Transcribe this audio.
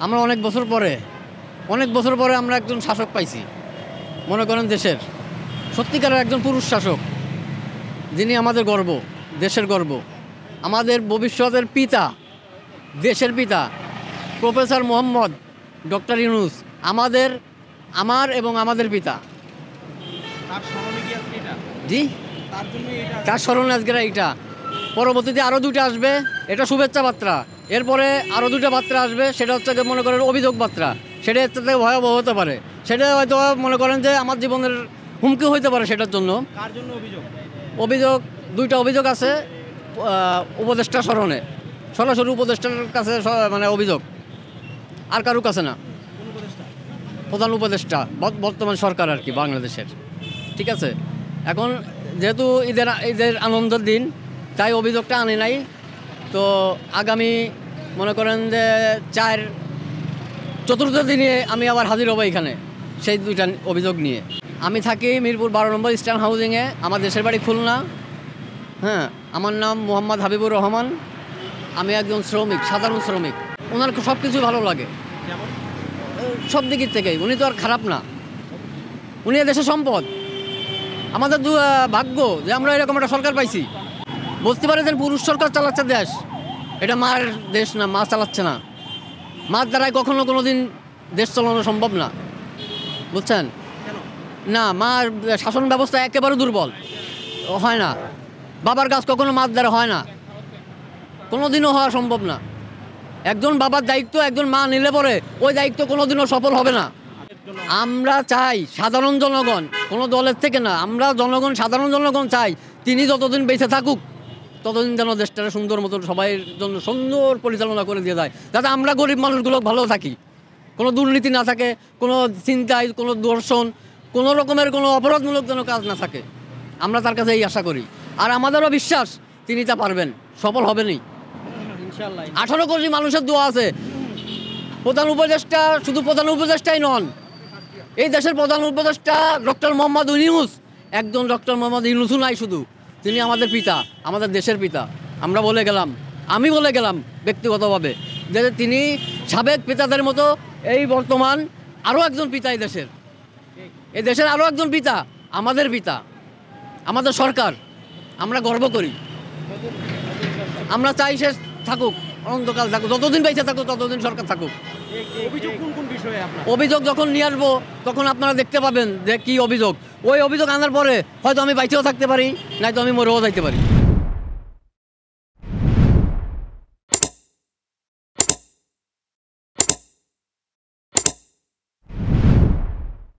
আমরা অনেক বছর পরে আমরা একজন শাসক পাইছি, মনে করেন দেশের সত্যিকারের একজন পুরুষ শাসক, যিনি আমাদের গর্ব, দেশের গর্ব, আমাদের ভবিষ্যতের পিতা, দেশের পিতা প্রফেসর মোহাম্মদ ডক্টর ইউনূস আমার এবং আমাদের পিতা। জি, তার স্মরণে আজকের এইটা। পরবর্তীতে আরও দুটো আসবে, এটা শুভেচ্ছা বার্তা। এরপরে আরও দুটো বার্তা আসবে, সেটা হচ্ছে মনে করেন অভিযোগ বার্তা। সেটা এর থেকে ভয়াবহ হতে পারে, সেটা হয়তো মনে করেন যে আমার জীবনের হুমকি হইতে পারে। সেটার জন্য অভিযোগ দুইটা অভিযোগ আছে উপদেষ্টা স্মরণে, সরাসরি উপদেষ্টার কাছে মানে অভিযোগ, আর কারোর কাছে না। প্রধান উপদেষ্টা বর্তমান সরকার আর কি বাংলাদেশের, ঠিক আছে। এখন যেহেতু ঈদের আনন্দের দিন, তাই অভিযোগটা আনি নাই। তো আগামী মনে করেন যে চতুর্থ দিনে আমি আবার হাজির হবো এখানে সেই দুইটা অভিযোগ নিয়ে। আমি থাকি মিরপুর 12 নম্বর ইস্টার্ন হাউজিংয়ে, আমার দেশের বাড়ি খুলনা। হ্যাঁ, আমার নাম মোহাম্মদ হাবিবুর রহমান। আমি একজন শ্রমিক, সাধারণ শ্রমিক। ওনার সব কিছু ভালো লাগে সব দিকের থেকেই। উনি তো আর খারাপ না, উনি দেশের সম্পদ। আমাদের ভাগ্য যে আমরা এরকম একটা সরকার পাইছি। বুঝতে পারে যে পুরুষ সরকার চালাচ্ছে দেশ, এটা মার দেশ না, মা চালাচ্ছে না। মার দ্বারাই কোনো দিন দেশ চালানো সম্ভব না, বুঝছেন না। মার শাসন ব্যবস্থা একেবারে দুর্বল, হয় না। বাবার কাজ কখনো মার দ্বারা হয় না, কোনো দিনও হওয়া সম্ভব না। একজন বাবার দায়িত্ব একজন মা নিলে পরে ওই দায়িত্ব কোনোদিনও সফল হবে না। আমরা চাই সাধারণ জনগণ, কোনো দলের থেকে না, আমরা জনগণ, সাধারণ জনগণ চাই তিনি যতদিন বেঁচে থাকুক ততদিন যেন দেশটাকে সুন্দর মতন সবাইয়ের জন্য সুন্দর পরিচালনা করে দিয়ে যায়, যাতে আমরা গরিব মানুষগুলো ভালো থাকি, কোনো দুর্নীতি না থাকে, কোনো চিন্তায়, কোনো দর্শন, কোনো রকমের কোনো অপরাধমূলক যেন কাজ না থাকে। আমরা তার কাছে এই আশা করি, আর আমাদেরও বিশ্বাস তিনি তা পারবেন, সফল হবেনই ইনশাআল্লাহ। 18 কোটি মানুষের দোয়া আছে। প্রধান উপদেষ্টা শুধু প্রধান উপদেষ্টাই নন, এই দেশের প্রধান উপদেষ্টা ডক্টর মোহাম্মদ ইউনূস, একজন ডক্টর মোহাম্মদ ইউনূসও নাই শুধু, তিনি আমাদের পিতা, আমাদের দেশের পিতা। আমি বলে গেলাম ব্যক্তিগতভাবে যে তিনি সাবেক পিতাদের মতো এই বর্তমান আরও একজন পিতা এই দেশের আরও একজন পিতা, আমাদের পিতা, আমাদের সরকার। আমরা গর্ব করি, আমরা চাই সে থাকুক, অনন্তকাল থাকুক, যতদিন বেঁচে থাকুক ততদিন সরকার থাকুক। অভিযোগ যখন নিয়ে আসবো তখন আপনারা দেখতে পাবেন যে কী অভিযোগ। ওই অভিযোগ আনার পরে হয়তো আমি বাইচেও থাকতে পারি, নয়তো আমি মরেও যাইতে পারি।